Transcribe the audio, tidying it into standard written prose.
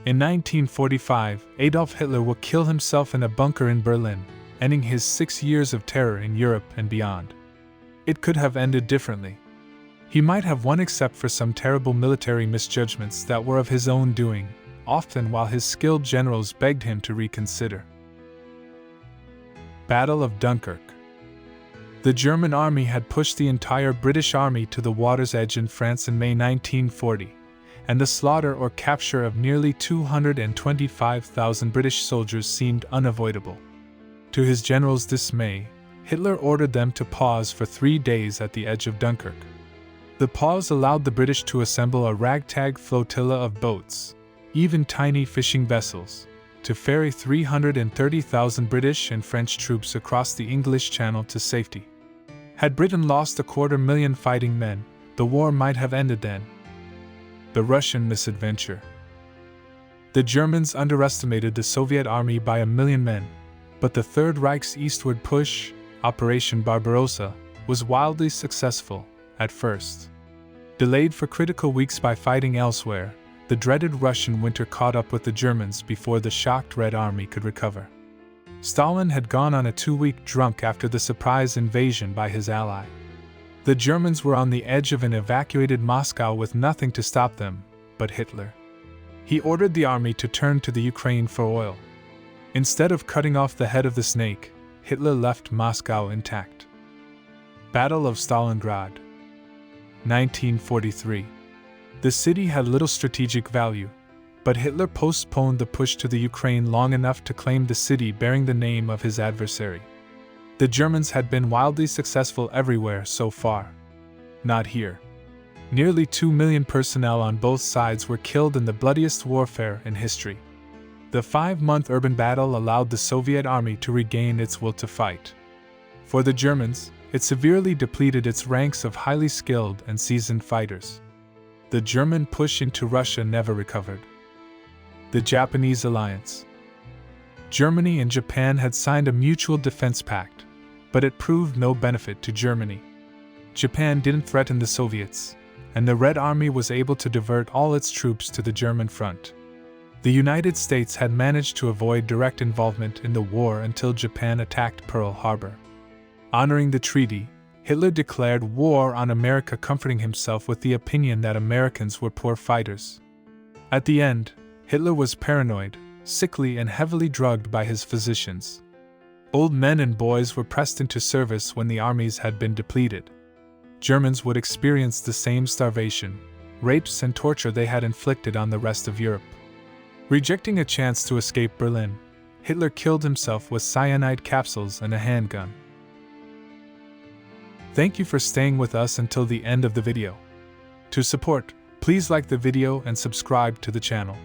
In 1945, Adolf Hitler will kill himself in a bunker in Berlin, ending his 6 years of terror in Europe and beyond. It could have ended differently. He might have won except for some terrible military misjudgments that were of his own doing, often while his skilled generals begged him to reconsider. Battle of Dunkirk. The German army had pushed the entire British army to the water's edge in France in May 1940, and the slaughter or capture of nearly 225,000 British soldiers seemed unavoidable. To his generals' dismay, Hitler ordered them to pause for 3 days at the edge of Dunkirk. The pause allowed the British to assemble a ragtag flotilla of boats, even tiny fishing vessels, to ferry 330,000 British and French troops across the English Channel to safety. Had Britain lost 250,000 fighting men, the war might have ended then. The Russian misadventure. The Germans underestimated the Soviet army by 1,000,000 men, but the Third Reich's eastward push, Operation Barbarossa, was wildly successful, at first. Delayed for critical weeks by fighting elsewhere, the dreaded Russian winter caught up with the Germans before the shocked Red Army could recover. Stalin had gone on a 2-week drunk after the surprise invasion by his ally. The Germans were on the edge of an evacuated Moscow with nothing to stop them but Hitler. He ordered the army to turn to the Ukraine for oil. Instead of cutting off the head of the snake, Hitler left Moscow intact. Battle of Stalingrad. 1943. The city had little strategic value, but Hitler postponed the push to the Ukraine long enough to claim the city bearing the name of his adversary. The Germans had been wildly successful everywhere so far. Not here. Nearly 2 million personnel on both sides were killed in the bloodiest warfare in history. The 5-month urban battle allowed the Soviet army to regain its will to fight. For the Germans, it severely depleted its ranks of highly skilled and seasoned fighters. The German push into Russia never recovered. The Japanese alliance. Germany and Japan had signed a mutual defense pact, but it proved no benefit to Germany. Japan didn't threaten the Soviets, and the Red Army was able to divert all its troops to the German front. The United States had managed to avoid direct involvement in the war until Japan attacked Pearl Harbor. Honoring the treaty, Hitler declared war on America, comforting himself with the opinion that Americans were poor fighters. At the end, Hitler was paranoid, sickly, and heavily drugged by his physicians. Old men and boys were pressed into service when the armies had been depleted. Germans would experience the same starvation, rapes, and torture they had inflicted on the rest of Europe. Rejecting a chance to escape Berlin, Hitler killed himself with cyanide capsules and a handgun. Thank you for staying with us until the end of the video. To support, please like the video and subscribe to the channel.